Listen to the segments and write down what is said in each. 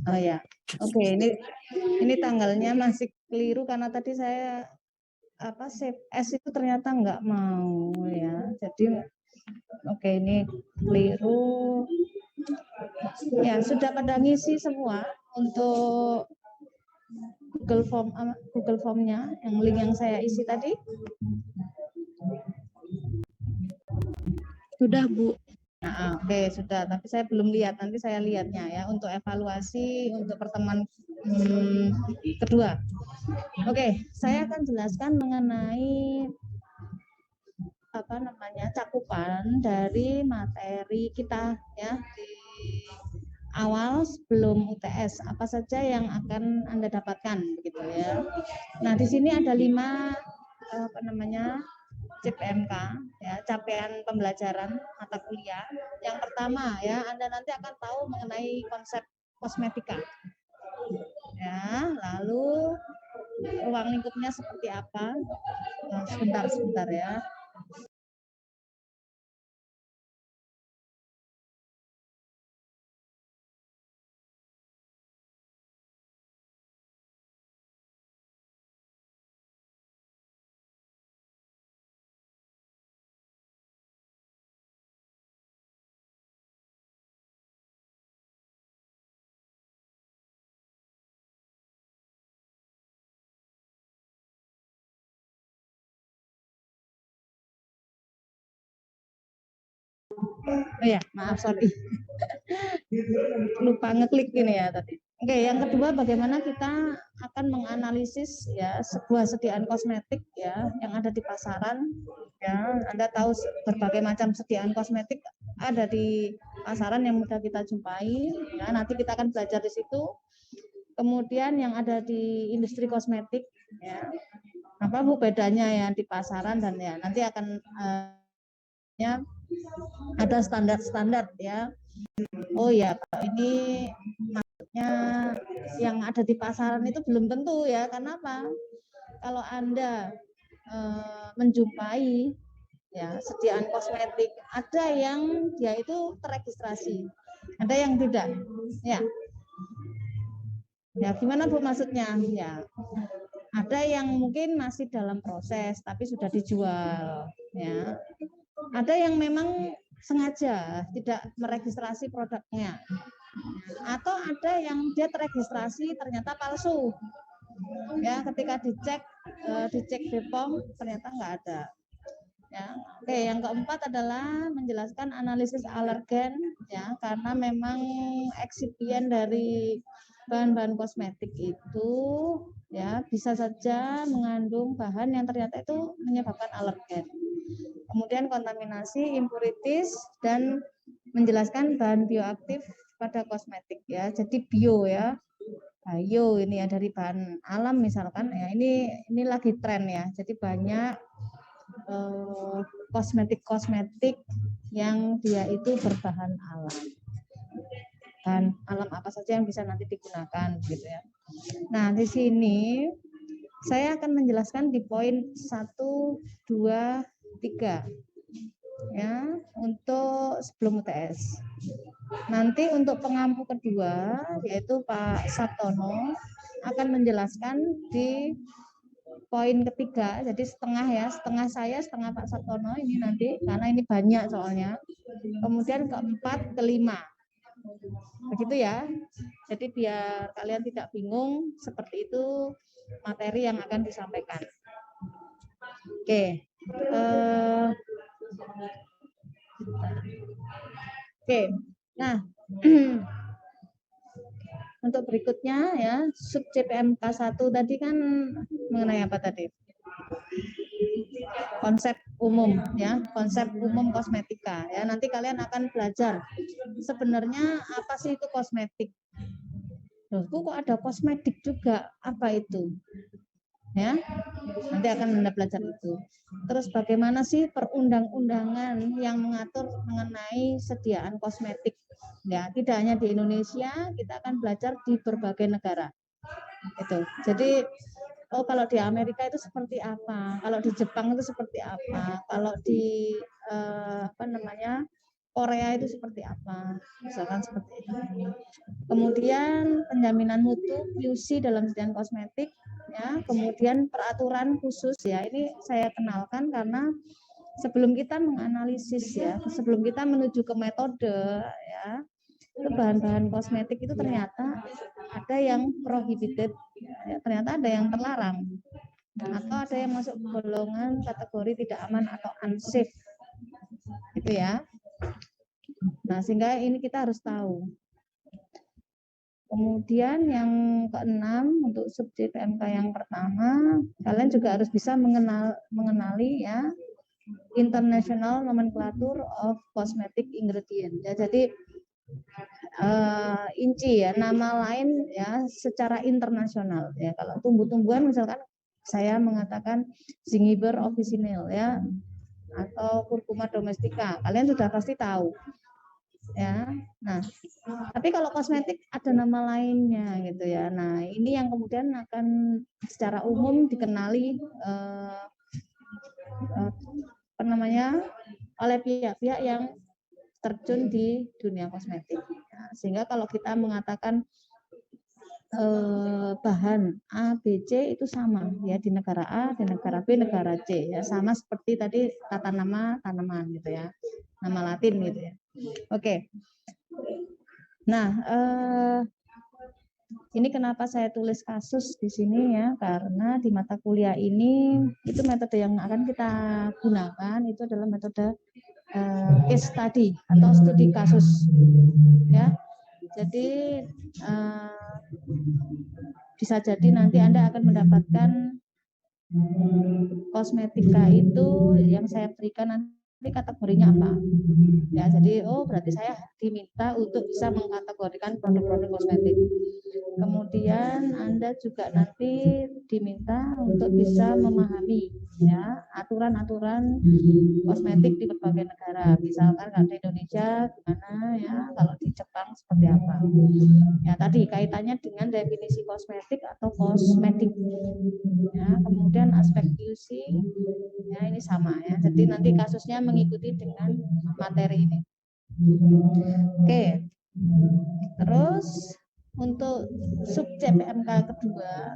Oh ya, oke, ini tanggalnya masih keliru karena tadi saya save as itu ternyata nggak mau ya. Jadi oke, ini keliru. Ya, sudah pada ngisi semua untuk Google Form-nya, yang link yang saya isi tadi. Sudah, Bu. Nah, oke, sudah. Tapi saya belum lihat. Nanti saya lihatnya ya untuk evaluasi untuk pertemuan kedua. Oke, saya akan jelaskan mengenai cakupan dari materi kita ya di awal sebelum UTS, apa saja yang akan Anda dapatkan begitu ya. Nah, di sini ada 5 CPMK ya, capaian pembelajaran mata kuliah. Yang pertama ya, Anda nanti akan tahu mengenai konsep kosmetika. Ya, lalu ruang lingkupnya seperti apa? Nah, sebentar ya. Oh ya, maaf, sorry. Lupa ngeklik ini ya tadi. Oke, yang kedua bagaimana kita akan menganalisis ya sebuah sediaan kosmetik ya yang ada di pasaran ya. Anda tahu berbagai macam sediaan kosmetik ada di pasaran yang mudah kita jumpai ya. Nanti kita akan belajar di situ. Kemudian yang ada di industri kosmetik ya. Apa Bu bedanya ya di pasaran dan ya nanti akan ya ada standar-standar ya. Oh ya, ini maksudnya yang ada di pasaran itu belum tentu ya. Kenapa? Kalau Anda menjumpai ya sediaan kosmetik, ada yang dia itu terregistrasi, ada yang tidak. Ya. Ya, gimana Bu maksudnya? Ya. Ada yang mungkin masih dalam proses tapi sudah dijual, ya. Ada yang memang sengaja tidak meregistrasi produknya, atau ada yang dia terregistrasi ternyata palsu ya, ketika dicek BPOM ternyata nggak ada ya. Oke, yang keempat adalah menjelaskan analisis alergen ya, karena memang eksipien dari bahan-bahan kosmetik itu ya bisa saja mengandung bahan yang ternyata itu menyebabkan alergen. Kemudian kontaminasi, impurities, dan menjelaskan bahan bioaktif pada kosmetik ya. Jadi bio ya, bio ini ya dari bahan alam misalkan ya. Ini lagi tren ya. Jadi banyak kosmetik-kosmetik yang dia itu berbahan alam. Bahan alam apa saja yang bisa nanti digunakan gitu ya. Nah, di sini saya akan menjelaskan di poin 1, 2, 3 ya untuk sebelum UTS. Nanti untuk pengampu kedua yaitu Pak Sabtono akan menjelaskan di poin ketiga, jadi setengah saya, setengah Pak Sabtono ini nanti karena ini banyak soalnya. Kemudian keempat, kelima, begitu ya. Jadi biar kalian tidak bingung, seperti itu materi yang akan disampaikan. Oke. Oke, nah untuk berikutnya ya, sub CPMK 1 tadi kan mengenai apa tadi? Konsep umum ya, konsep umum kosmetika ya. Nanti kalian akan belajar sebenarnya apa sih itu kosmetik. Loh, kok ada kosmetik juga? Apa itu? Ya, nanti akan Anda belajar itu. Terus bagaimana sih perundang-undangan yang mengatur mengenai sediaan kosmetik? Ya, tidak hanya di Indonesia, kita akan belajar di berbagai negara. Itu. Jadi kalau di Amerika itu seperti apa? Kalau di Jepang itu seperti apa? Kalau di Korea itu seperti apa, misalkan seperti itu. Kemudian penjaminan mutu QC dalam sediaan kosmetik, ya. Kemudian peraturan khusus, ya. Ini saya kenalkan karena sebelum kita menganalisis, ya, sebelum kita menuju ke metode, ya, itu bahan-bahan kosmetik itu ternyata ada yang prohibited, ya, ternyata ada yang terlarang, atau ada yang masuk golongan kategori tidak aman atau unsafe, gitu ya. Nah, sehingga ini kita harus tahu. Kemudian yang keenam, untuk subjek PMK yang pertama, kalian juga harus bisa mengenali, ya, International Nomenclature of Cosmetic Ingredient. Ya, jadi INCI, ya, nama lain, ya, secara internasional, ya. Kalau tumbuh-tumbuhan misalkan saya mengatakan Zingiber officinale, ya, atau Curcuma domestica, kalian sudah pasti tahu, ya. Nah, tapi kalau kosmetik ada nama lainnya, gitu ya. Nah, ini yang kemudian akan secara umum dikenali apa namanya, oleh pihak-pihak yang terjun di dunia kosmetik. Nah, sehingga kalau kita mengatakan bahan A, B, C itu sama, ya, di negara A, di negara B, negara C, ya, sama seperti tadi tata nama tanaman, gitu ya, nama Latin, gitu ya. Oke. Nah, ini kenapa saya tulis kasus di sini, ya, karena di mata kuliah ini itu metode yang akan kita gunakan itu adalah metode case study atau studi kasus, ya. Jadi bisa jadi nanti Anda akan mendapatkan kosmetika itu yang saya berikan nanti kategorinya apa, ya. Jadi berarti saya diminta untuk bisa mengkategorikan produk-produk kosmetik. Kemudian Anda juga nanti diminta untuk bisa memahami, ya, aturan-aturan kosmetik di berbagai negara. Misalkan kalau di Indonesia gimana, ya, kalau di Jepang seperti apa. Ya, tadi kaitannya dengan definisi kosmetik atau kosmetik. Ya, kemudian aspek QC, ya, ini sama, ya. Jadi nanti kasusnya mengikuti dengan materi ini. Oke. Terus untuk subjek PMK kedua,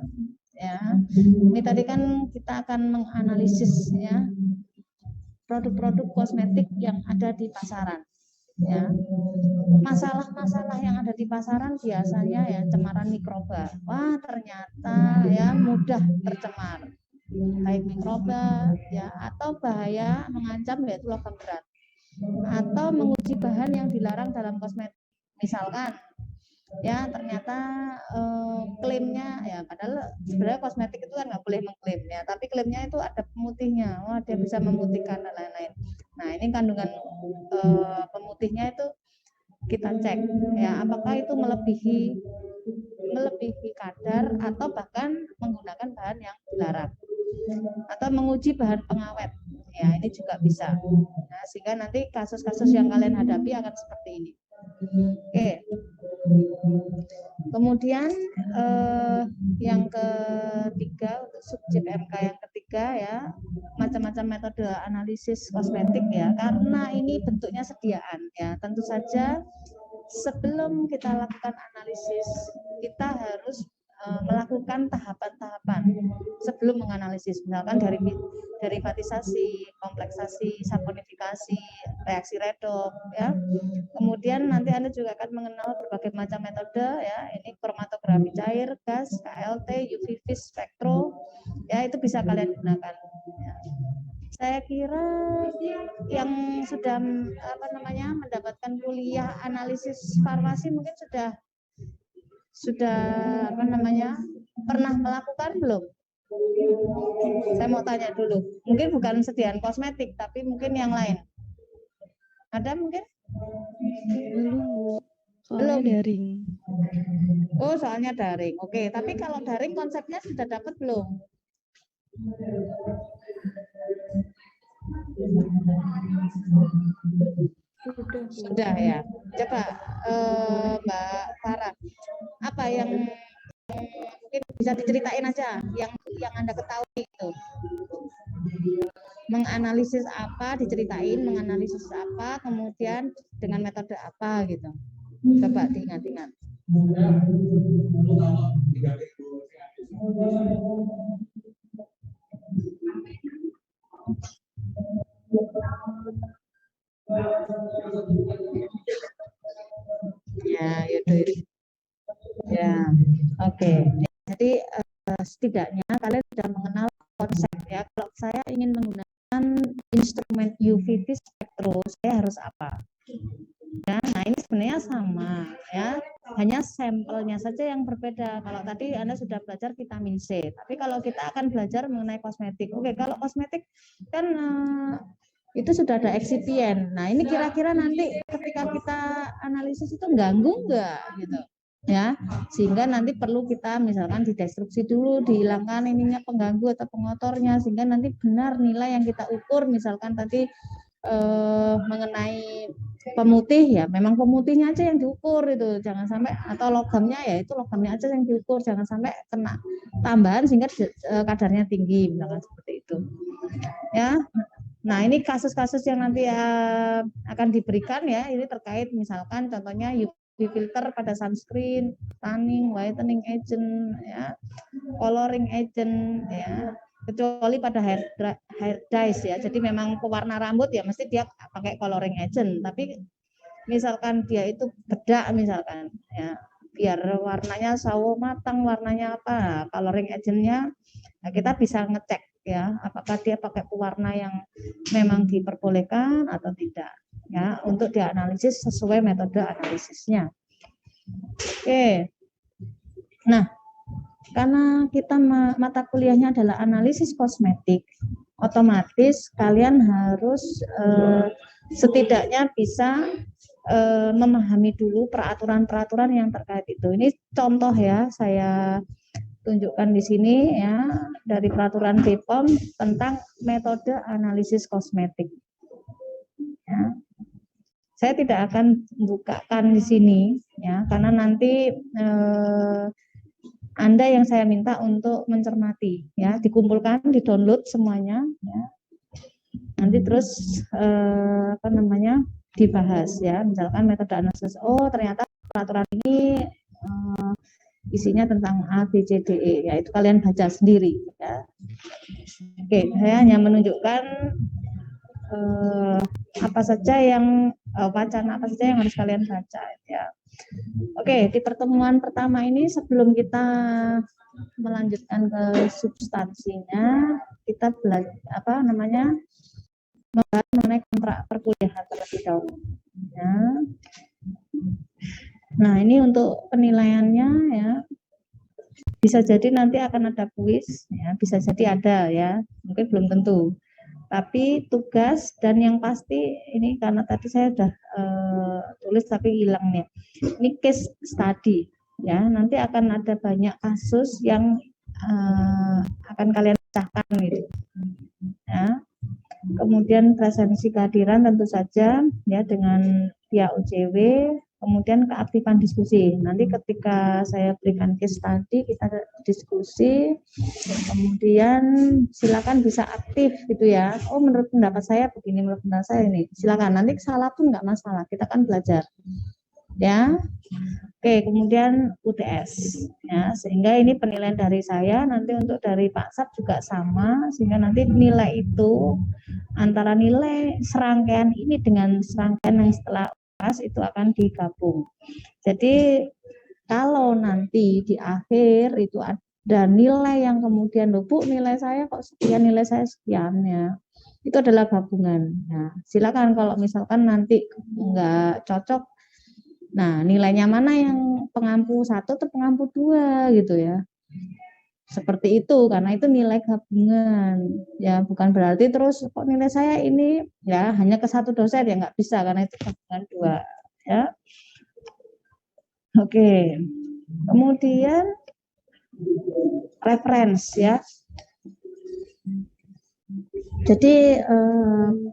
ya, ini tadi kan kita akan menganalisis, ya, produk-produk kosmetik yang ada di pasaran, ya. Masalah-masalah yang ada di pasaran biasanya, ya, cemaran mikroba. Wah, ternyata, ya, mudah tercemar, baik mikroba, ya, atau bahaya mengancam, yaitu logam berat, atau menguji bahan yang dilarang dalam kosmetik. Misalkan, ya, ternyata klaimnya, ya, padahal sebenarnya kosmetik itu kan nggak boleh mengklaim, ya, tapi klaimnya itu ada pemutihnya, wah, dia bisa memutihkan dan lain-lain. Nah, ini kandungan pemutihnya itu kita cek, ya, apakah itu melebihi kadar atau bahkan menggunakan bahan yang dilarang, atau menguji bahan pengawet, ya, ini juga bisa. Nah, sehingga nanti kasus-kasus yang kalian hadapi akan seperti ini. Oke. Kemudian yang ketiga, untuk subjek PMK yang ketiga, ya, macam-macam metode analisis kosmetik, ya, karena ini bentuknya sediaan, ya. Tentu saja sebelum kita lakukan analisis kita harus melakukan tahapan-tahapan sebelum menganalisis, misalkan dari derivatisasi, kompleksasi, saponifikasi, reaksi redox, ya. Kemudian nanti Anda juga akan mengenal berbagai macam metode, ya, ini kromatografi cair, gas, KLT, UV vis, spektro, ya, itu bisa kalian gunakan, ya. Saya kira yang sudah mendapatkan kuliah analisis farmasi mungkin sudah pernah melakukan belum? Saya mau tanya dulu. Mungkin bukan sediaan kosmetik, tapi mungkin yang lain. Ada mungkin? Belum, Bu. Soalnya daring. Oh, soalnya daring. Oke, tapi kalau daring konsepnya sudah dapat belum? Sudah, ya. Coba Mbak Farah, apa yang mungkin bisa diceritain aja yang Anda ketahui itu? menganalisis apa, diceritain menganalisis apa, kemudian dengan metode apa gitu. Coba diingat-ingat. Ya, yaudah. Ya, oke. Jadi setidaknya kalian sudah mengenal konsep ya. Kalau saya ingin menggunakan instrumen UV spektro, saya harus apa? Ya, nah ini sebenarnya sama ya, hanya sampelnya saja yang berbeda. Kalau tadi Anda sudah belajar vitamin C, tapi kalau kita akan belajar mengenai kosmetik. Oke, kalau kosmetik kan itu sudah ada eksipien. Nah ini kira-kira nanti ketika kita analisis itu ganggu nggak gitu ya, sehingga nanti perlu kita misalkan didestruksi dulu, dihilangkan ininya pengganggu atau pengotornya, sehingga nanti benar nilai yang kita ukur misalkan tadi mengenai pemutih ya, memang pemutihnya aja yang diukur itu, jangan sampai, atau logamnya ya itu logamnya aja yang diukur, jangan sampai kena tambahan sehingga kadarnya tinggi misalkan seperti itu ya. Nah ini kasus-kasus yang nanti akan diberikan ya, ini terkait misalkan contohnya UV filter pada sunscreen, tanning, whitening agent ya, coloring agent ya, kecuali pada hair dyes ya. Jadi memang pewarna rambut ya mesti dia pakai coloring agent, tapi misalkan dia itu bedak misalkan ya, biar warnanya sawo matang, warnanya apa, coloring agentnya, nah kita bisa ngecek ya apakah dia pakai pewarna yang memang diperbolehkan atau tidak ya, untuk dianalisis sesuai metode analisisnya. Oke. Nah, karena kita mata kuliahnya adalah analisis kosmetik, otomatis kalian harus setidaknya bisa memahami dulu peraturan-peraturan yang terkait itu. Ini contoh ya, saya tunjukkan di sini ya, dari peraturan BPOM tentang metode analisis kosmetik. Ya. Saya tidak akan bukakan di sini ya, karena nanti Anda yang saya minta untuk mencermati ya, dikumpulkan, di-download semuanya ya. Nanti terus apa namanya, dibahas ya, misalkan metode analisis, oh ternyata peraturan ini isinya tentang A, B, C, D, E, ya itu kalian baca sendiri ya. Oke, saya hanya menunjukkan apa saja yang wacana apa saja yang harus kalian baca ya. Oke, di pertemuan pertama ini sebelum kita melanjutkan ke substansinya, kita belajar apa namanya, membahas mengenai kontrak perkuliahan terlebih dahulu. Ya. Nah, ini untuk penilaiannya ya. Bisa jadi nanti akan ada kuis, ya, bisa jadi ada ya, mungkin belum tentu. Tapi tugas dan yang pasti ini karena tadi saya sudah tulis tapi hilang nih. Ini case study ya, nanti akan ada banyak kasus yang akan kalian pecahkan gitu. Ya. Kemudian presensi kehadiran tentu saja ya dengan pihak OJW, kemudian keaktifan diskusi. Nanti ketika saya berikan case tadi kita diskusi, kemudian silakan bisa aktif gitu ya. Oh menurut pendapat saya begini, menurut pendapat saya ini. Silakan, nanti salah pun nggak masalah, kita kan belajar. Ya. Oke, kemudian UTS ya, sehingga ini penilaian dari saya, nanti untuk dari Pak Sab juga sama, sehingga nanti nilai itu antara nilai serangkaian ini dengan serangkaian yang setelah UTS itu akan digabung. Jadi kalau nanti di akhir itu ada nilai yang kemudian loh Bu, nilai saya kok sekian, nilai saya sekian ya, itu adalah gabungan. Nah, silakan kalau misalkan nanti nggak cocok, nah nilainya mana yang pengampu 1 atau pengampu 2 gitu ya, seperti itu, karena itu nilai gabungan ya, bukan berarti terus kok nilai saya ini ya hanya ke 1 dosen ya, nggak bisa karena itu gabungan 2 ya. Oke, kemudian reference ya. Jadi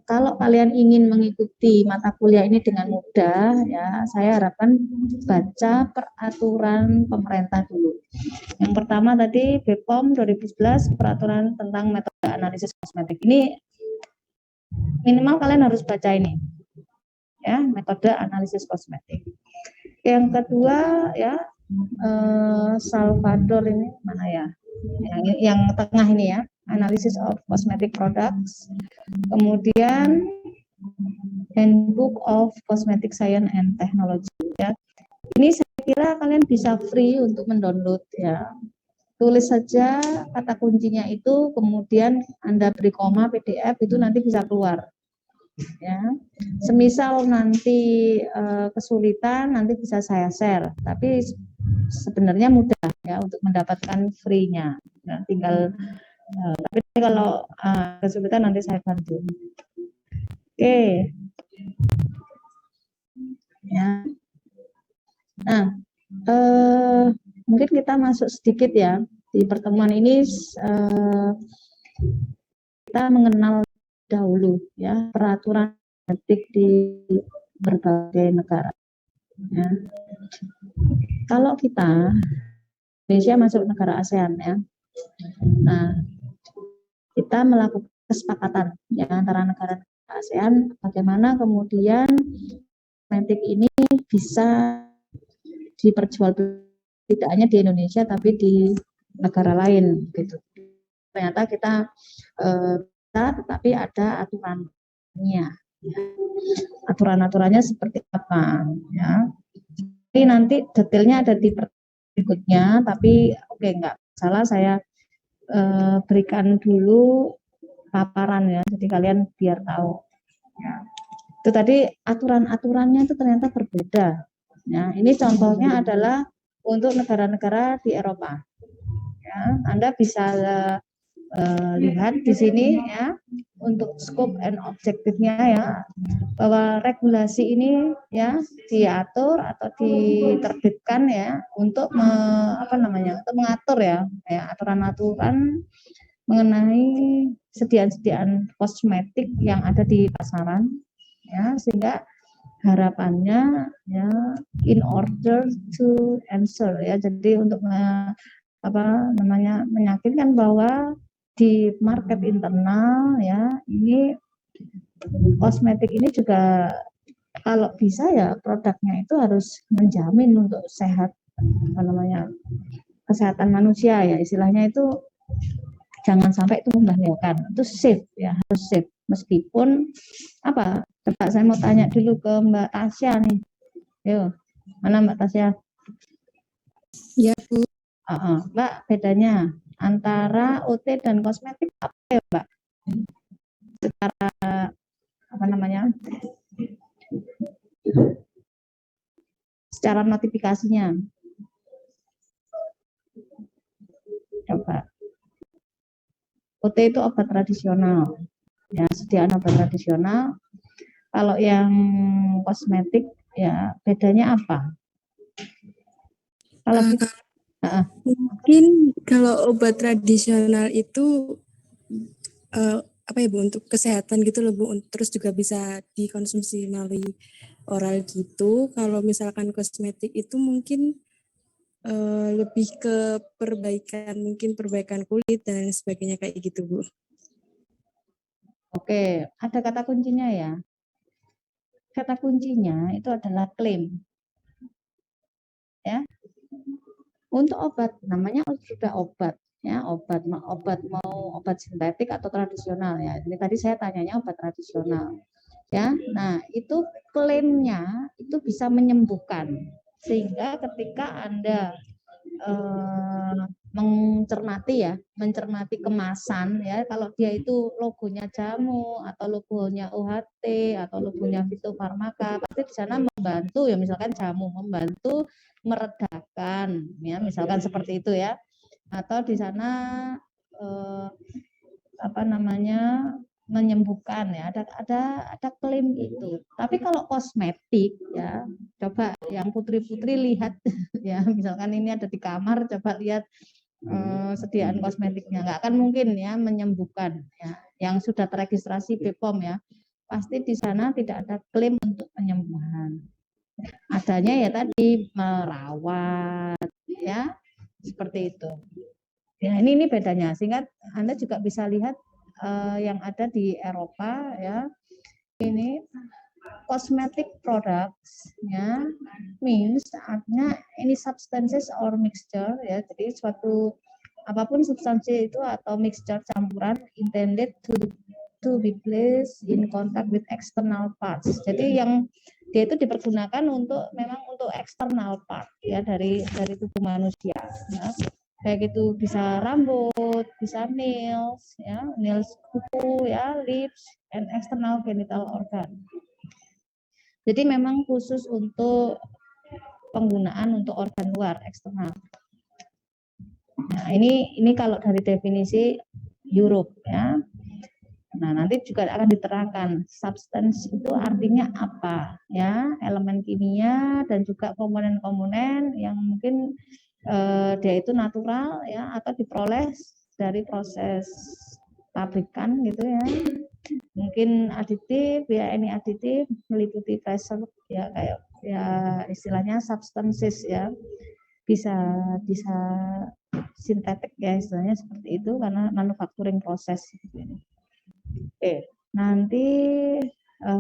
kalau kalian ingin mengikuti mata kuliah ini dengan mudah ya, saya harapkan baca peraturan pemerintah dulu. Yang pertama tadi BPOM 2011, peraturan tentang metode analisis kosmetik. Ini Minimal kalian harus baca ini, ya, metode analisis kosmetik. Yang kedua ya, Salvador ini mana ya? Yang tengah ini ya, analysis of cosmetic products. Kemudian Handbook of Cosmetic Science and Technology ya. Ini saya kira kalian bisa free untuk mendownload ya. Tulis saja kata kuncinya itu, kemudian Anda beri koma PDF, itu nanti bisa keluar. Ya, semisal nanti kesulitan, nanti bisa saya share. Tapi sebenarnya mudah ya untuk mendapatkan free-nya. Nah, tinggal tapi kalau kesulitan nanti saya bantu. Oke. Ya. Nah, mungkin kita masuk sedikit ya di pertemuan ini. Kita mengenal dahulu ya peraturan etik di berbagai negara. Ya. Kalau kita Indonesia masuk negara ASEAN ya, nah kita melakukan kesepakatan ya antara negara ASEAN bagaimana kemudian kosmetik ini bisa diperjualbelikan tidak hanya di Indonesia tapi di negara lain gitu. Ternyata kita tetapi ada aturannya. Ya. Aturan-aturannya seperti apa ya. Ini nanti detailnya ada di berikutnya, tapi oke, enggak salah saya berikan dulu paparan ya, jadi kalian biar tahu. Ya. Itu tadi aturan-aturannya itu ternyata berbeda. Ya, ini contohnya adalah untuk negara-negara di Eropa. Ya, Anda bisa lihat di sini ya untuk scope and objektifnya ya, bahwa regulasi ini ya diatur atau diterbitkan ya untuk untuk mengatur ya aturan-aturan mengenai sediaan-sediaan kosmetik yang ada di pasaran ya, sehingga harapannya ya in order to answer ya, jadi untuk meyakinkan bahwa di market internal ya ini kosmetik ini juga kalau bisa ya produknya itu harus menjamin untuk sehat kesehatan manusia ya, istilahnya itu jangan sampai itu membahayakan, itu safe ya, harus safe. Meskipun coba saya mau tanya dulu ke Mbak Tasya nih, yuk mana Mbak Tasya? Ya Bu. Mbak, bedanya antara OT dan kosmetik apa ya Mbak? Secara secara notifikasinya. Coba. OT itu obat tradisional. Ya, sediaan obat tradisional. Kalau yang kosmetik ya bedanya apa? Kalau mungkin kalau obat tradisional itu apa ya Bu, untuk kesehatan gitu loh Bu, terus juga bisa dikonsumsi melalui oral gitu. Kalau misalkan kosmetik itu mungkin lebih ke perbaikan kulit dan sebagainya kayak gitu Bu. Oke, ada kata kuncinya ya. Kata kuncinya itu adalah klaim. Ya. Untuk obat namanya sudah obat ya, obat mau obat sintetik atau tradisional ya. Ini tadi saya tanyanya obat tradisional. Ya. Nah, itu klaimnya itu bisa menyembuhkan. Sehingga ketika Anda mencermati kemasan ya, kalau dia itu logonya jamu atau logonya UHT atau logonya fitofarmaka, pasti di sana membantu ya, misalkan jamu membantu meredakan ya, misalkan seperti itu ya, atau di sana menyembuhkan ya, ada klaim itu. Tapi kalau kosmetik ya, coba yang putri-putri lihat ya, misalkan ini ada di kamar, coba lihat sediaan kosmetiknya, nggak akan mungkin ya menyembuhkan ya, yang sudah teregistrasi BPOM ya, pasti di sana tidak ada klaim untuk penyembuhan. Adanya ya tadi merawat ya, seperti itu. Ya, ini bedanya, sehingga Anda juga bisa lihat yang ada di Eropa ya. Ini cosmetic products ya, means artinya any substances or mixture ya. Jadi suatu apapun substansi itu atau mixture campuran intended to be placed in contact with external parts. Jadi yang dia itu dipergunakan untuk memang untuk external part ya dari tubuh manusia ya. Baik itu bisa rambut, bisa nails ya, nails kuku ya, lips and external genital organ. Jadi memang khusus untuk penggunaan untuk organ luar eksternal. Nah, ini kalau dari definisi Europe ya. Nah, nanti juga akan diterangkan substance itu artinya apa ya, elemen kimia dan juga komponen-komponen yang mungkin dia itu natural ya atau diperoleh dari proses pabrikan gitu ya. Mungkin aditif ya, ini aditif meliputi pressure ya kayak ya istilahnya substances ya. Bisa sintetik ya istilahnya seperti itu karena manufacturing proses gitu. Oke, nanti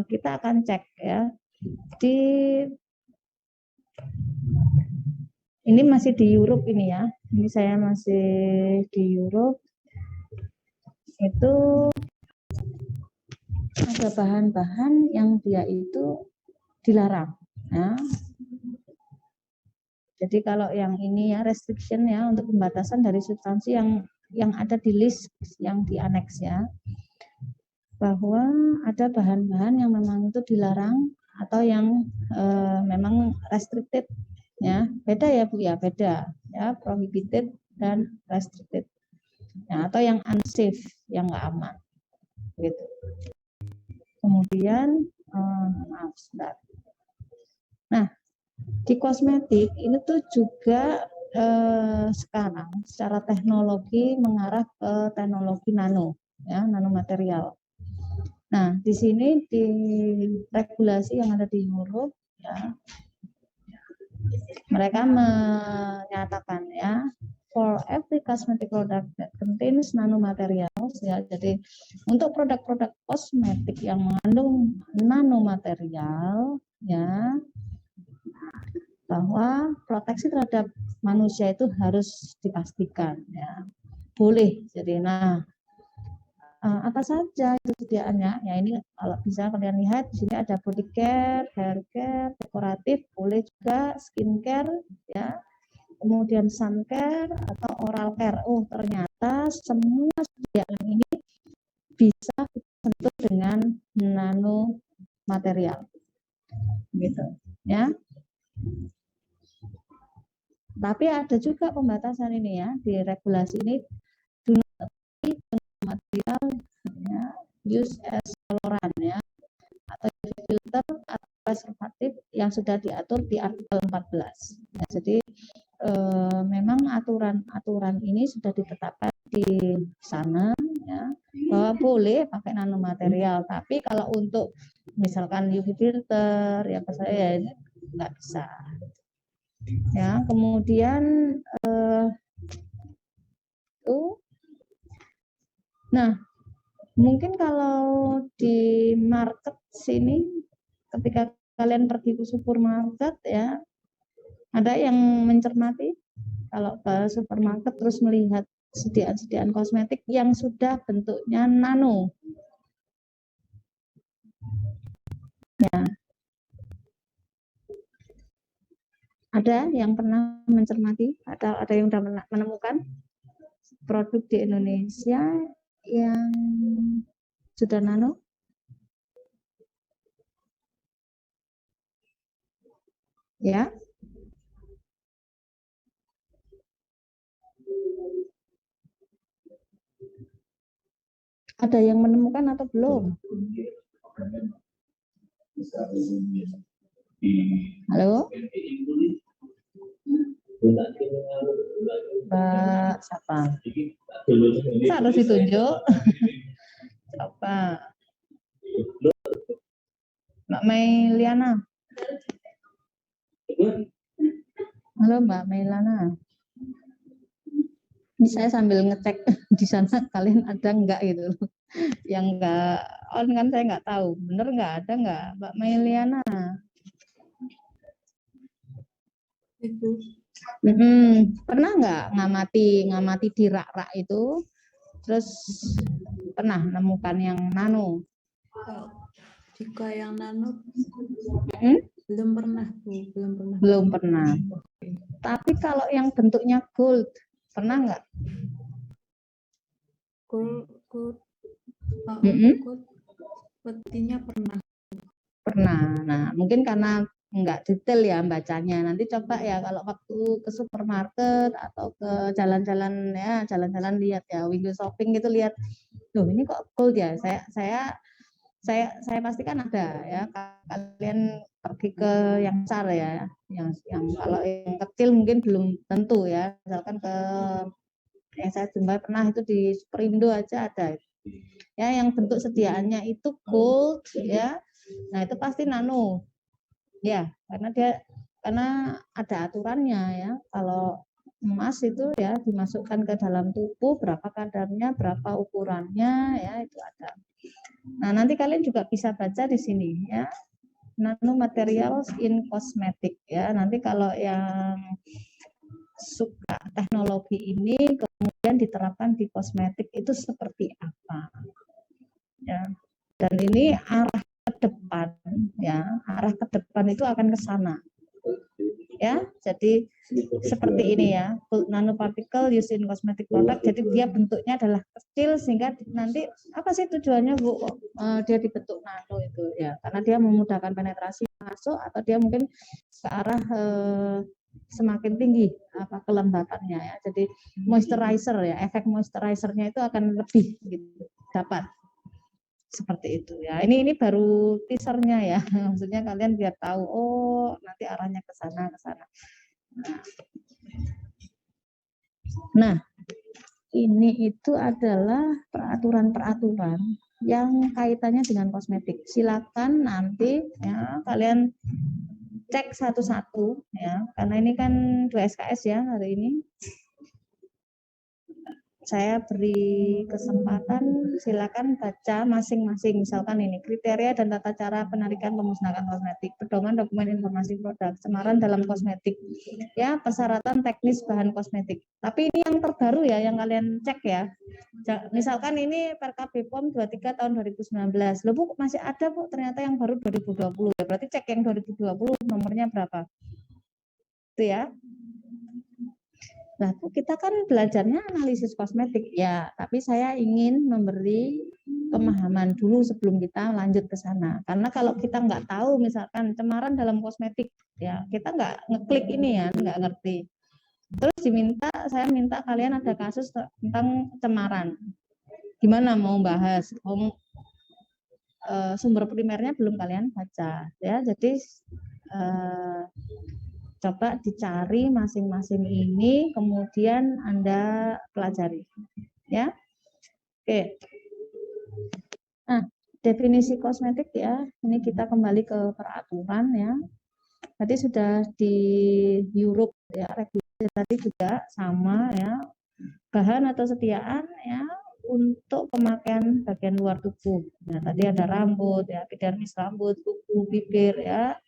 kita akan cek ya di ini masih di Europe ini ya. Ini saya masih di Europe. Itu ada bahan-bahan yang dia itu dilarang. Ya. Jadi kalau yang ini ya restriction ya untuk pembatasan dari substansi yang ada di list yang di aneks ya. Bahwa ada bahan-bahan yang memang itu dilarang atau yang memang restricted ya. Beda ya Bu ya, beda ya, prohibited dan restricted. Ya, atau yang unsafe, yang nggak aman. Gitu. Kemudian maaf sebentar. Nah, di kosmetik ini tuh juga sekarang secara teknologi mengarah ke teknologi nano ya, nanomaterial. Nah, di sini di regulasi yang ada di Europe ya, mereka menyatakan ya, for every cosmetic product that contains nanomaterials ya, jadi untuk produk-produk kosmetik yang mengandung nanomaterial ya, bahwa proteksi terhadap manusia itu harus dipastikan ya, boleh. Jadi nah apa saja itu sediaannya ya, ini kalau bisa kalian lihat di sini ada body care, hair care, dekoratif, boleh juga skincare ya, kemudian sun care atau oral care. Oh ternyata semua sediaan ini bisa dibentuk dengan nano material gitu ya. Tapi ada juga pembatasan ini ya di regulasi ini, material ya, use as coloran ya, atau filter atau preservatif yang sudah diatur di artikel 14. Ya, jadi memang aturan ini sudah ditetapkan di sana ya, bahwa boleh pakai nanomaterial, tapi kalau untuk misalkan UV filter ya saya nggak bisa. Ya, kemudian nah, mungkin kalau di market sini, ketika kalian pergi ke supermarket ya, ada yang mencermati kalau ke supermarket terus melihat sediaan-sediaan kosmetik yang sudah bentuknya nano. Ya. Ada yang pernah mencermati atau ada yang sudah menemukan produk di Indonesia yang sudah nano? Ya. Ada yang menemukan atau belum? Halo? Mbak siapa? Harus ditunjuk. Coba. Mbak Mailiana. Halo Mbak Mailiana. Ini saya sambil ngecek di sana kalian ada enggak gitu. Yang enggak on kan saya nggak tahu. Bener nggak, ada nggak Mbak Meliana? Ibu. Pernah nggak ngamati di rak-rak itu, terus pernah nemukan yang nano? Kalau jika yang nano Hmm? belum pernah Bu, belum pernah. Belum pernah. Tapi kalau yang bentuknya gold, pernah nggak? Gold, gold, gold, petinya pernah. Pernah. Nah, mungkin karena nggak detail ya bacanya. Nanti coba ya kalau waktu ke supermarket atau ke jalan-jalan ya, jalan-jalan lihat ya, window shopping gitu lihat. Loh, ini kok gold ya? Saya pastikan ada ya. Kalian pergi ke yang besar ya, yang kalau yang kecil mungkin belum tentu ya. Misalkan ke yang saya jumpai pernah itu di Superindo aja ada. Ya, yang bentuk sediaannya itu gold ya. Nah, itu pasti nano. Ya, karena ada aturannya ya. Kalau emas itu ya dimasukkan ke dalam tubuh, berapa kadarnya, berapa ukurannya ya, itu ada. Nah, nanti kalian juga bisa baca di sini ya. Nanomaterials in cosmetic ya. Nanti kalau yang suka teknologi ini kemudian diterapkan di kosmetik itu seperti apa ya. Dan ini arah ke depan ya, arah ke depan itu akan ke sana ya. Jadi seperti ini ya, nanoparticle used in cosmetic product. Jadi dia bentuknya adalah kecil sehingga nanti apa sih tujuannya Bu? Dia dibentuk nano itu ya, karena dia memudahkan penetrasi masuk atau dia mungkin ke arah semakin tinggi apa kelembapannya ya. Jadi moisturizer ya, efek moisturizernya itu akan lebih gitu, dapat seperti itu ya. Ini baru teasernya ya. Maksudnya kalian biar tahu oh nanti arahnya ke sana ke sana. Nah, ini itu adalah peraturan-peraturan yang kaitannya dengan kosmetik. Silakan nanti ya kalian cek satu-satu ya, karena ini kan 2 SKS ya hari ini. Saya beri kesempatan, silakan baca masing-masing. Misalkan ini kriteria dan tata cara penarikan pemusnahan kosmetik, pedoman dokumen informasi produk, cemaran dalam kosmetik, ya persyaratan teknis bahan kosmetik. Tapi ini yang terbaru ya, yang kalian cek ya. Misalkan ini Perkab BPOM 23 tahun 2019. Loh Bu, masih ada Bu, ternyata yang baru 2020. Ya, berarti cek yang 2020 nomornya berapa? Itu ya. Nah, kita kan belajarnya analisis kosmetik ya, tapi saya ingin memberi pemahaman dulu sebelum kita lanjut ke sana. Karena kalau kita nggak tahu misalkan cemaran dalam kosmetik, ya kita nggak ngeklik ini ya, nggak ngerti. Terus saya minta kalian ada kasus tentang cemaran. Gimana mau bahas? Sumber primernya belum kalian baca ya, jadi coba dicari masing-masing ini, kemudian Anda pelajari. Ya, oke. Nah, definisi kosmetik ya, ini kita kembali ke peraturan ya. Tadi sudah di Europe ya, regulasi tadi juga sama ya. Bahan atau sediaan ya untuk pemakaian bagian luar tubuh. Nah, tadi ada rambut ya, epidermis rambut, kuku, bibir ya.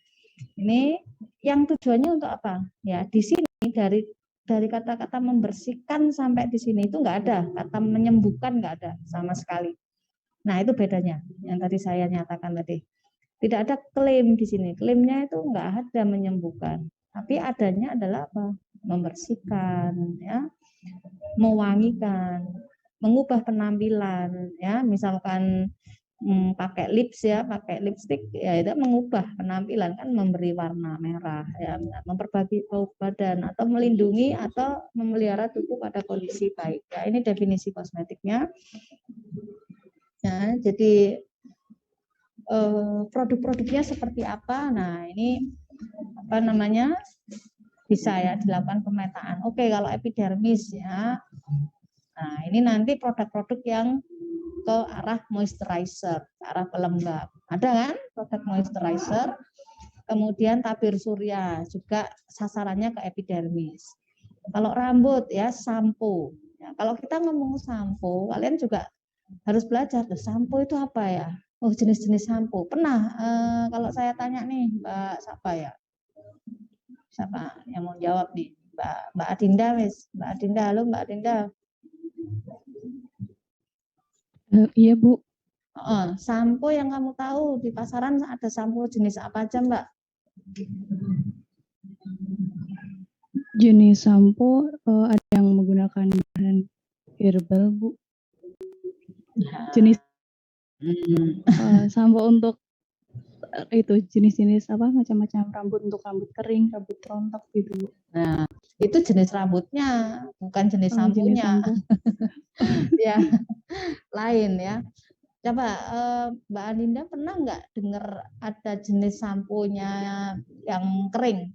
Ini yang tujuannya untuk apa? Ya, di sini dari kata-kata membersihkan sampai di sini itu nggak ada, kata menyembuhkan nggak ada sama sekali. Nah, itu bedanya yang tadi saya nyatakan tadi. Tidak ada klaim di sini. Klaimnya itu nggak ada menyembuhkan. Tapi adanya adalah apa? Membersihkan, ya, mewangikan, mengubah penampilan, ya, misalkan pakai lips ya, pakai lipstick ya itu mengubah penampilan kan, memberi warna merah ya, memperbaiki bau badan atau melindungi atau memelihara tubuh pada kondisi baik ya. Ini definisi kosmetiknya ya. Jadi produk-produknya seperti apa. Nah, ini apa namanya, bisa ya dilakukan pemetaan. Oke, kalau epidermis ya. Nah, ini nanti produk-produk yang ke arah moisturizer, ke arah pelembab. Ada kan produk moisturizer, kemudian tabir surya juga sasarannya ke epidermis. Kalau rambut ya sampo. Ya, kalau kita ngomong sampo, kalian juga harus belajar. Loh, sampo itu apa ya? Oh, jenis-jenis sampo. Pernah kalau saya tanya nih, Mbak siapa ya? Siapa yang mau jawab nih? Mbak Adinda, Miss. Mbak Adinda, halo Mbak Adinda. Iya Bu, Sampo yang kamu tahu di pasaran ada sampo jenis apa aja, Mbak? jenis sampo ada yang menggunakan bahan herbal Bu. Jenis sampo untuk itu jenis-jenis apa macam-macam rambut untuk rambut kering, rambut rontok gitu Bu. Nah, itu jenis rambutnya, bukan jenis Jenis sampunya. sampo. Ya, lain ya. Coba Mbak Aninda pernah nggak dengar ada jenis samponya yang kering?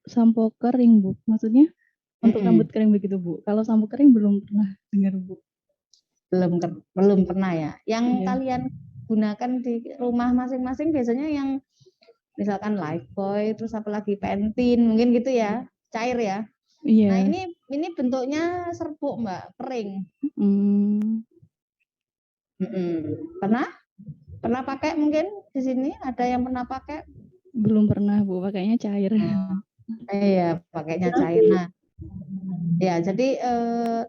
Sampo kering Bu, maksudnya untuk rambut kering begitu Bu. Kalau sampo kering belum pernah dengar Bu. Belum pernah ya. Yang Iya. kalian gunakan di rumah masing-masing biasanya yang misalkan Lifebuoy, terus apalagi Pantene, mungkin gitu ya, cair ya. Iya. Nah ini bentuknya serbuk Mbak, kering. Pernah? Pernah pakai mungkin di sini? Ada yang pernah pakai? Belum pernah Bu, pakainya cair. Iya, pakainya cair. Nah, ya jadi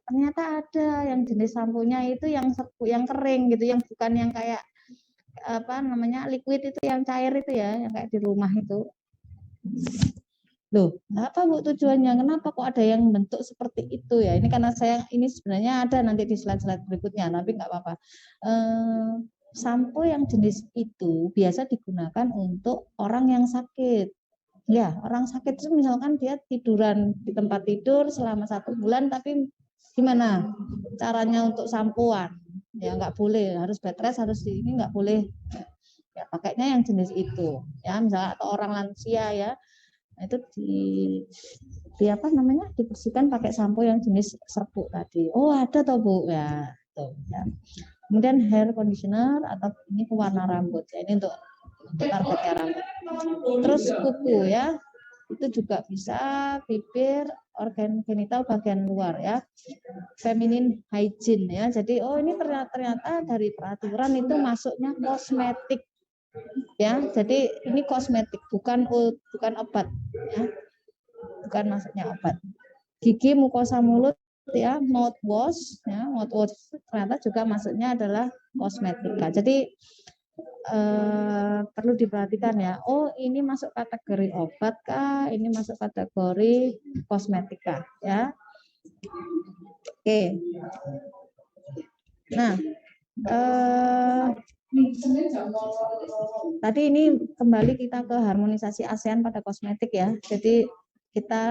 ternyata ada yang jenis samponya itu yang serbuk, yang kering gitu, yang bukan yang kayak apa namanya liquid itu, yang cair itu ya, yang kayak di rumah itu. Loh, apa Bu tujuannya? Kenapa kok ada yang bentuk seperti itu ya? Ini karena ini sebenarnya ada nanti di slide-slide berikutnya, tapi nggak apa-apa. Sampo yang jenis itu biasa digunakan untuk orang yang sakit. Ya, orang sakit itu misalkan dia tiduran di tempat tidur selama 1 bulan, tapi gimana caranya untuk sampoan? Ya nggak boleh, harus bed rest, harus ini nggak boleh. Ya pakainya yang jenis itu. Ya, misalnya atau orang lansia ya. Nah, itu di apa namanya dibersihkan pakai sampo yang jenis serbuk tadi. Oh ada toh Bu ya, tuh, ya. Kemudian hair conditioner atau ini pewarna rambut ya, ini untuk targetnya rambut. Terus kuku ya, itu juga bisa, bibir, organ genital bagian luar ya, feminine hygiene ya. Jadi oh ini ternyata dari peraturan itu masuknya kosmetik. Ya, jadi ini kosmetik, bukan obat ya. Bukan maksudnya obat. Gigi, mukosa mulut ya, mouthwash ya, mouthwash ternyata juga maksudnya adalah kosmetika. Jadi perlu diperhatikan ya. Oh, ini masuk kategori obat kah? Ini masuk kategori kosmetika ya. Oke. Nah, tadi ini kembali kita ke harmonisasi ASEAN pada kosmetik ya. Jadi kita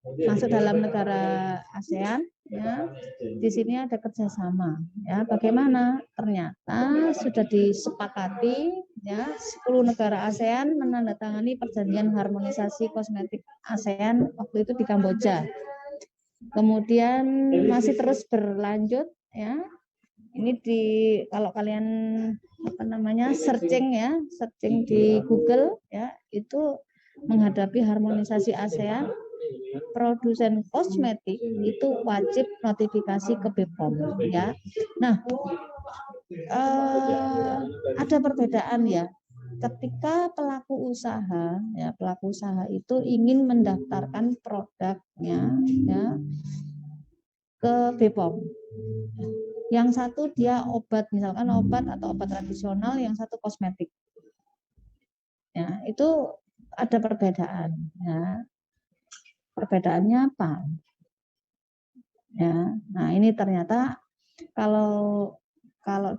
masuk dalam negara ASEAN ya. Di sini ada kerjasama ya. Bagaimana? Ternyata sudah disepakati ya, 10 negara ASEAN menandatangani perjanjian harmonisasi kosmetik ASEAN waktu itu di Kamboja. Kemudian masih terus berlanjut ya. Ini kalau kalian apa namanya searching di Google ya, itu menghadapi harmonisasi ASEAN, produsen kosmetik itu wajib notifikasi ke BPOM ya. Nah, ada perbedaan ya. Ketika pelaku usaha itu ingin mendaftarkan produknya ya ke BPOM. Yang satu dia obat, misalkan obat atau obat tradisional, yang satu kosmetik. Ya, itu ada perbedaan. Ya. Perbedaannya apa? Ya, nah ini ternyata kalau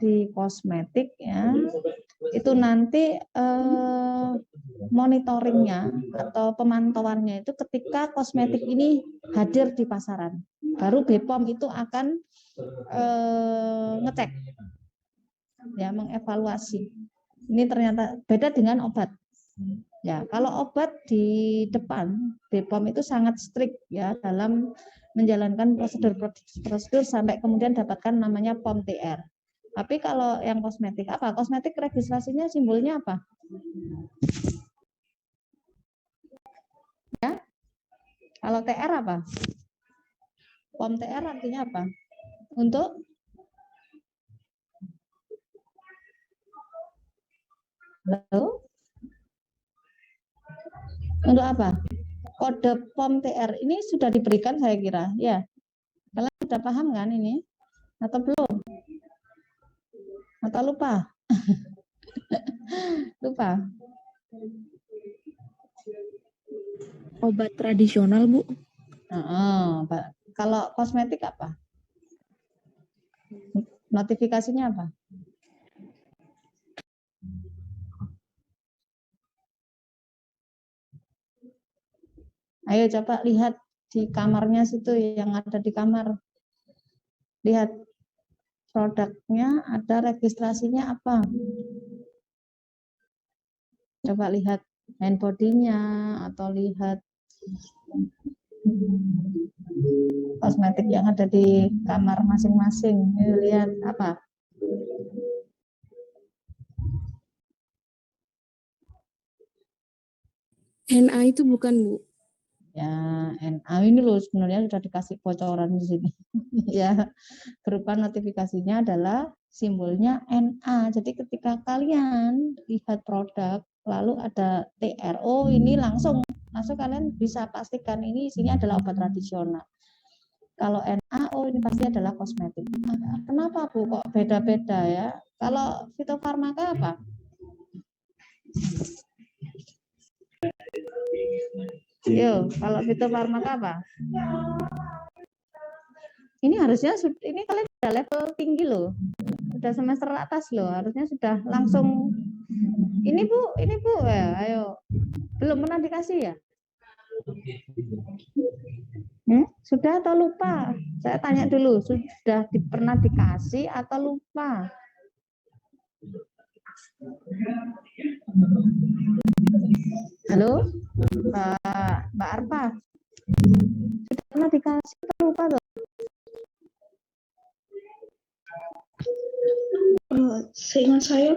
di kosmetik ya itu nanti monitoringnya atau pemantauannya itu ketika kosmetik ini hadir di pasaran, baru BPOM itu akan ngecek ya, mengevaluasi. Ini ternyata beda dengan obat. Ya, kalau obat di depan BPOM itu sangat strict ya dalam menjalankan prosedur sampai kemudian dapatkan namanya POM TR. Tapi kalau yang kosmetik apa? Kosmetik registrasinya simbolnya apa? Ya. Kalau TR apa? POM TR artinya apa? Untuk halo? Untuk apa? Kode POM TR ini sudah diberikan saya kira. Ya. Kalian sudah paham kan ini? Atau belum? Atau lupa? Lupa. Obat tradisional, Bu. Kalau kosmetik apa? Notifikasinya apa? Ayo coba lihat di kamarnya situ yang ada di kamar. Lihat produknya, ada registrasinya apa? Coba lihat handbody-nya atau lihat kosmetik yang ada di kamar masing-masing. Lihat apa? NA itu bukan, Bu. Ya, NA ini loh sebenarnya sudah dikasih bocoran di sini. Ya, berupa notifikasinya adalah simbolnya NA. Jadi ketika kalian lihat produk lalu ada TRO ini langsung kalian bisa pastikan ini isinya adalah obat tradisional. Kalau NA, oh ini pasti adalah kosmetik. Kenapa Bu kok beda-beda ya? Kalau fitofarmaka apa? Yo, kalau fitofarmaka apa? Ini harusnya ini kalian sudah level tinggi loh, sudah semester atas loh, harusnya sudah langsung. Ini Bu, ya, ayo. Belum pernah dikasih ya? Sudah atau lupa? Saya tanya dulu, sudah pernah dikasih atau lupa? Halo, Mbak Arpa, sudah pernah dikasih atau lupa loh? Seingat saya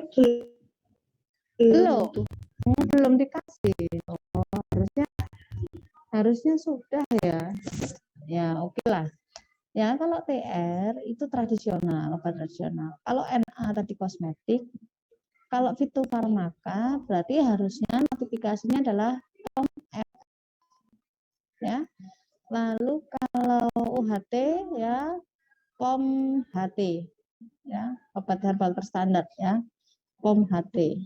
belum dikasih. Oh, harusnya sudah ya. Ya oke lah. Ya kalau TR itu tradisional, obat tradisional. Kalau NA tadi kosmetik, kalau fitofarmaka berarti harusnya notifikasinya adalah POM ya. Lalu kalau UHT ya POM HT ya, obat herbal terstandar ya, POM HT.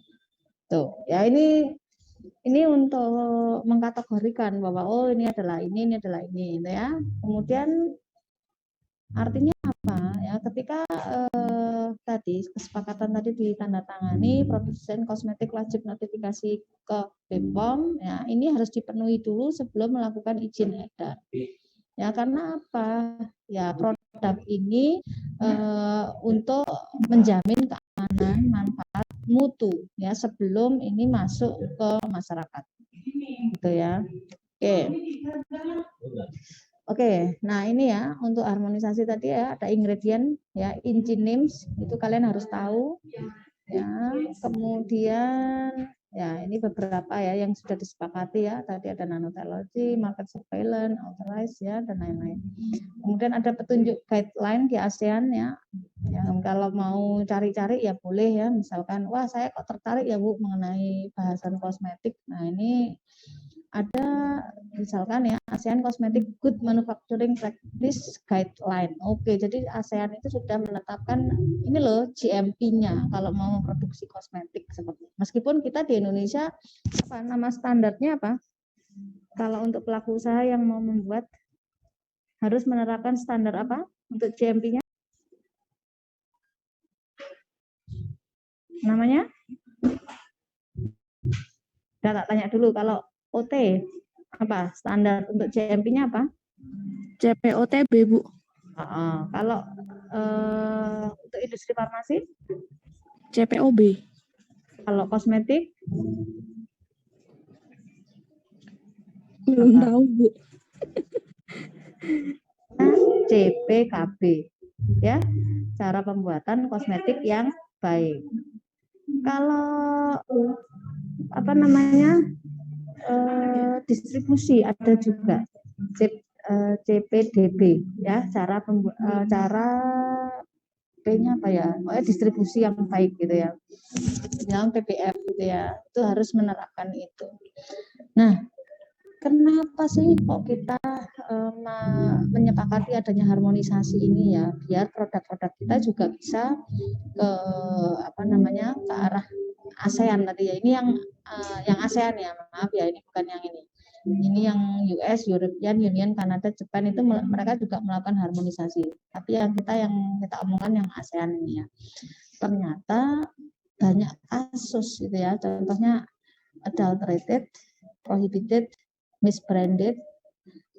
Tuh, ya ini untuk mengkategorikan bahwa oh ini adalah ini adalah ini gitu ya. Kemudian artinya apa ya, ketika tadi kesepakatan tadi ditandatangani, produsen kosmetik wajib notifikasi ke BPOM ya, ini harus dipenuhi dulu sebelum melakukan izin edar ya. Karena apa ya, produk ini untuk menjamin keamanan manfaat mutu ya sebelum ini masuk ke masyarakat gitu ya. Oke, nah ini ya untuk harmonisasi tadi ya ada ingredient ya, engine names itu kalian harus tahu ya. Kemudian ya ini beberapa ya yang sudah disepakati ya, tadi ada nanotechnology, market surveillance, authorized ya dan lain-lain. Kemudian ada petunjuk guideline di ASEAN ya. Yang kalau mau cari-cari ya boleh ya, misalkan wah saya kok tertarik ya Bu mengenai bahasan kosmetik. Nah ini ada misalkan ya ASEAN Cosmetic Good Manufacturing Practice Guideline. Oke, jadi ASEAN itu sudah menetapkan ini loh GMP-nya kalau mau memproduksi kosmetik seperti. Meskipun kita di Indonesia apa nama standarnya apa? Kalau untuk pelaku usaha yang mau membuat harus menerapkan standar apa untuk GMP-nya? Namanya? Udah tak tanya dulu, kalau OT apa standar untuk GMP-nya apa? CPOTB, Bu. Kalau untuk industri farmasi? CPOB. Kalau kosmetik? Belum tahu, Bu. CPKB ya, cara pembuatan kosmetik yang baik. Kalau apa namanya distribusi ada juga CPDB ya, cara P-nya apa ya? Pokoknya distribusi yang baik gitu ya. Dalam PPF gitu ya. Itu harus menerapkan itu. Nah, kenapa sih kok kita menyepakati adanya harmonisasi ini ya, biar produk-produk kita juga bisa ke ke arah ASEAN tadi ya. Ini yang ASEAN ya, maaf ya, ini bukan yang ini. Ini yang US, European Union, Kanada, Jepang itu mereka juga melakukan harmonisasi. Tapi yang kita omongkan yang ASEAN ini ya. Ternyata banyak kasus gitu ya. Contohnya adulterated, prohibited, misbranded,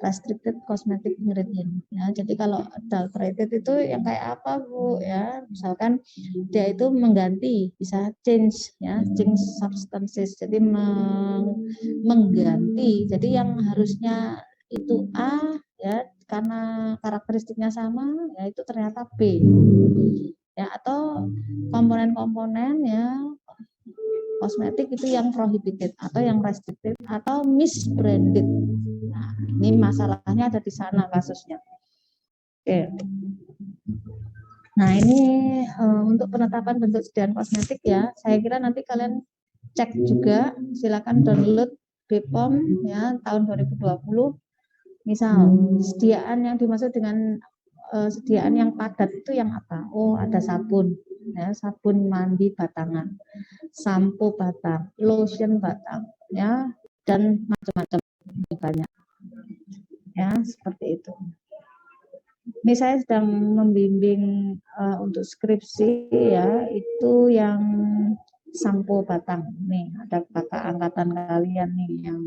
restricted cosmetic ingredient ya. Jadi kalau adulterated itu yang kayak apa Bu ya, misalkan dia itu mengganti, bisa change ya, change substances, jadi mengganti, jadi yang harusnya itu A ya, karena karakteristiknya sama ya, itu ternyata B ya. Atau komponen-komponen ya kosmetik itu yang prohibited atau yang restricted atau misbranded. Nah, ini masalahnya ada di sana kasusnya. Oke. Nah, ini untuk penetapan bentuk sediaan kosmetik ya. Saya kira nanti kalian cek juga, silakan download BPOM ya tahun 2020. Misal sediaan yang dimaksud dengan sediaan yang padat itu yang apa? Oh, ada sabun ya, sabun mandi batangan, sampo batang, lotion batang ya, dan macam-macam banyak ya, seperti itu. Ini saya sedang membimbing untuk skripsi ya, itu yang sampo batang nih, ada kakak angkatan kalian nih yang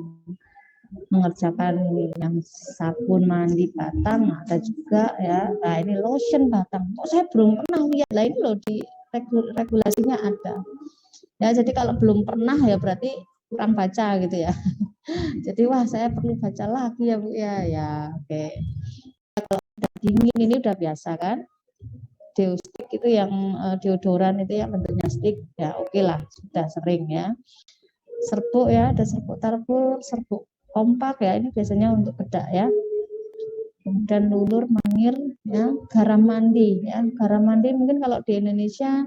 mengerjakan ini, yang sabun mandi batang ada juga ya. Nah, ini lotion batang, kok saya belum pernah lihat. Lah ini loh, di regulasinya ada ya. Jadi kalau belum pernah ya berarti kurang baca gitu ya. Jadi wah, saya perlu baca lagi ya Bu ya. Ya oke. Kalau udah dingin ini udah biasa kan, deostick itu yang deodoran itu yang bentuknya stick ya, oke lah, sudah sering ya. Serbuk ya, ada serbuk tarbuk, serbuk kompak ya, ini biasanya untuk bedak ya. Kemudian lulur, mangir ya, garam mandi ya. Garam mandi mungkin kalau di Indonesia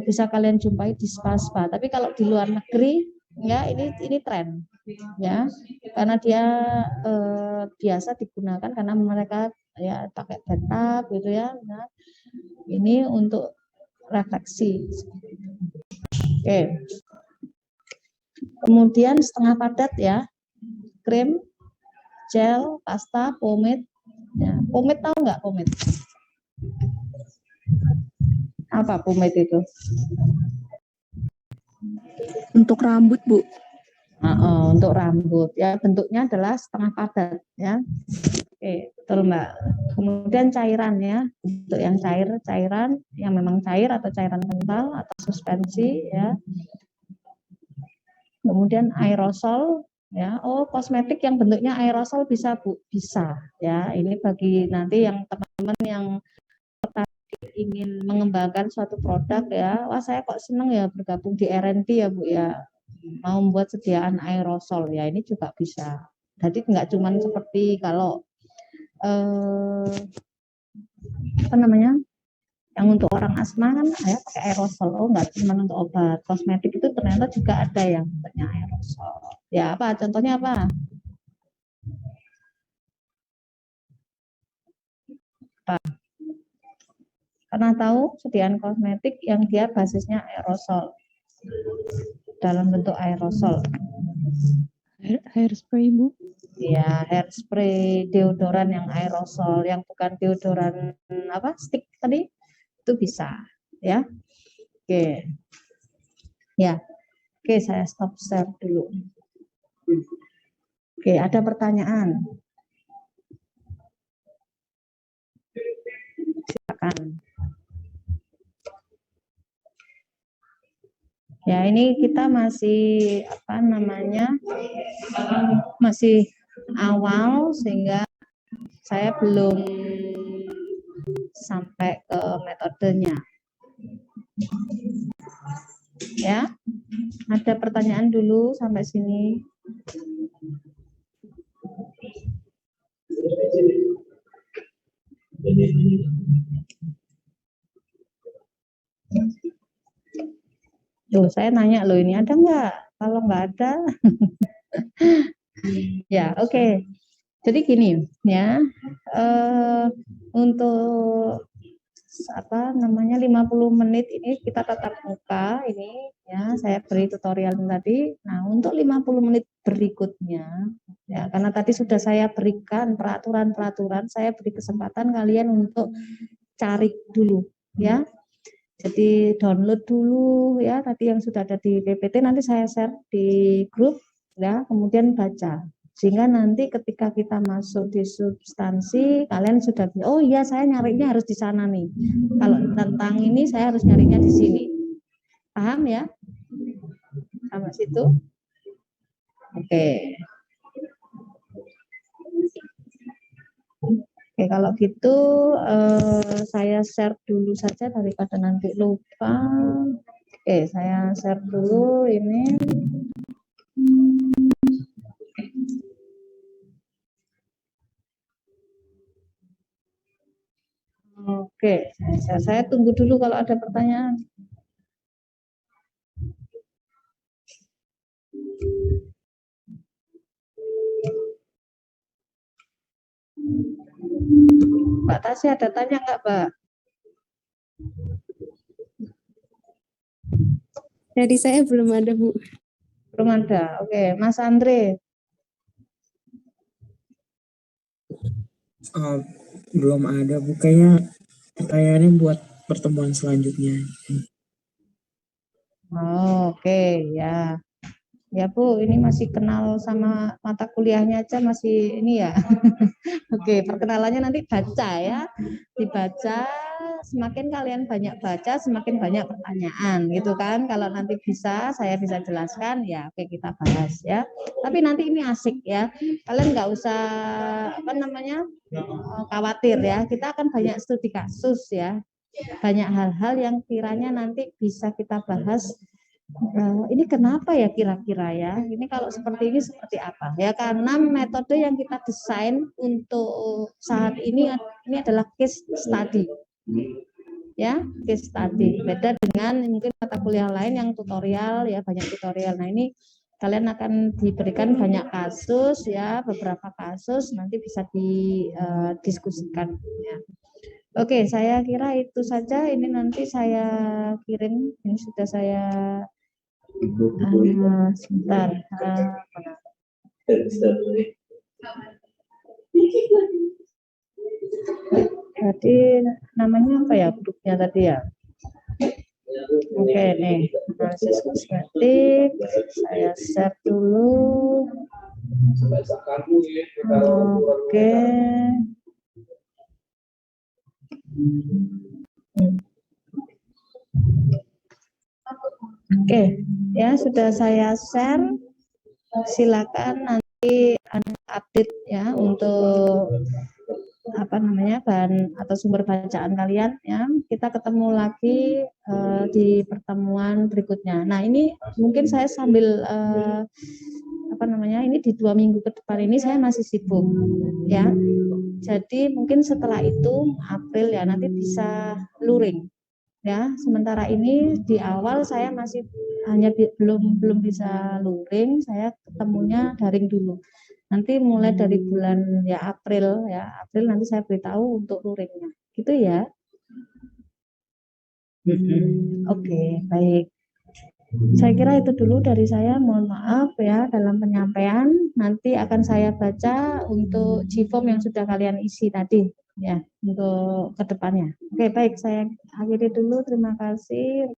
bisa kalian jumpai di spa-spa, tapi kalau di luar negeri ya ini tren ya, karena dia biasa digunakan karena mereka ya pakai bathtub gitu ya. Nah, ini untuk refleksi. Oke. Kemudian setengah padat ya, krim, gel, pasta, pomade. Ya, pomade tahu nggak pomade? Apa pomade itu? Untuk rambut, Bu. Untuk rambut ya, bentuknya adalah setengah padat ya. Oke, betul Mbak. Kemudian cairan ya, untuk yang cairan yang memang cair atau cairan kental atau suspensi ya. Kemudian aerosol ya. Oh, kosmetik yang bentuknya aerosol bisa Bu, bisa ya. Ini bagi nanti yang teman-teman yang ingin mengembangkan suatu produk ya. Wah, saya kok seneng ya bergabung di R&D ya Bu ya. Mau membuat sediaan aerosol ya, ini juga bisa. Jadi nggak cuma seperti kalau apa namanya, yang untuk orang asma kan ya pakai aerosol. Oh, nggak cuma untuk obat, kosmetik itu ternyata juga ada yang bentuknya aerosol ya. Apa contohnya apa? Pernah tahu sediaan kosmetik yang dia basisnya aerosol, dalam bentuk aerosol? Hairspray Bu. Ya, hairspray, deodoran yang aerosol, yang bukan deodoran apa stick tadi, itu bisa ya. Oke ya, oke, saya stop share dulu. Oke, ada pertanyaan? Silakan. Ya, ini kita masih apa namanya, masih awal sehingga saya belum sampai ke metodenya. Ya, ada pertanyaan dulu sampai sini? Tuh, saya nanya loh, ini ada nggak? Kalau nggak ada, ya oke. Jadi gini ya, untuk apa namanya 50 menit ini kita tatap muka ini ya, saya beri tutorial tadi. Nah, untuk 50 menit berikutnya ya, karena tadi sudah saya berikan peraturan-peraturan, saya beri kesempatan kalian untuk cari dulu ya. Jadi download dulu ya, tadi yang sudah ada di PPT, nanti saya share di grup ya, kemudian baca. Sehingga nanti ketika kita masuk di substansi, kalian sudah, oh iya saya nyarinya harus di sana nih. Kalau tentang ini saya harus nyarinya di sini. Paham ya? Sama situ? Oke. Oke, kalau gitu saya share dulu saja daripada nanti lupa. Oke, saya share dulu ini. Oke, saya tunggu dulu kalau ada pertanyaan. Mbak Tasya ada tanya nggak, Mbak? Dari saya belum ada, Bu. Belum ada. Oke, Mas Andre. Belum ada, Bu. Kayaknya pertanyaannya buat pertemuan selanjutnya. Oh, oke, ya. Ya Bu, ini masih kenal sama mata kuliahnya aja masih ini ya. Oke, perkenalannya nanti baca ya. Dibaca, semakin kalian banyak baca, semakin banyak pertanyaan gitu kan. Kalau nanti bisa, saya bisa jelaskan ya, oke kita bahas ya. Tapi nanti ini asik ya. Kalian nggak usah apa namanya khawatir ya. Kita akan banyak studi kasus ya. Banyak hal-hal yang kiranya nanti bisa kita bahas. Ini kenapa ya kira-kira ya? Ini kalau seperti ini seperti apa? Ya karena metode yang kita desain untuk saat ini adalah case study. Ya, case study. Beda dengan mungkin mata kuliah lain yang tutorial ya, banyak tutorial. Nah, ini kalian akan diberikan banyak kasus ya, beberapa kasus nanti bisa didiskusikan ya. Oke, saya kira itu saja. Ini nanti saya kirim. Ini sudah saya sebentar. Jadi namanya apa ya grupnya tadi ya? Oke nih, analisis kosmetik. Saya share dulu. Oke. Oke, ya sudah saya share. Silakan nanti update ya untuk apa namanya bahan atau sumber bacaan kalian ya. Kita ketemu lagi di pertemuan berikutnya. Nah ini mungkin saya sambil apa namanya ini di 2 minggu ke depan ini saya masih sibuk ya. Jadi mungkin setelah itu April ya nanti bisa luring. Ya, sementara ini di awal saya masih hanya belum bisa luring, saya ketemunya daring dulu. Nanti mulai dari bulan ya April nanti saya beritahu untuk luringnya. Gitu ya. Oke, baik. Saya kira itu dulu dari saya. Mohon maaf ya dalam penyampaian. Nanti akan saya baca untuk G-form yang sudah kalian isi tadi. Ya, untuk kedepannya. Oke, baik. Saya akhiri dulu. Terima kasih.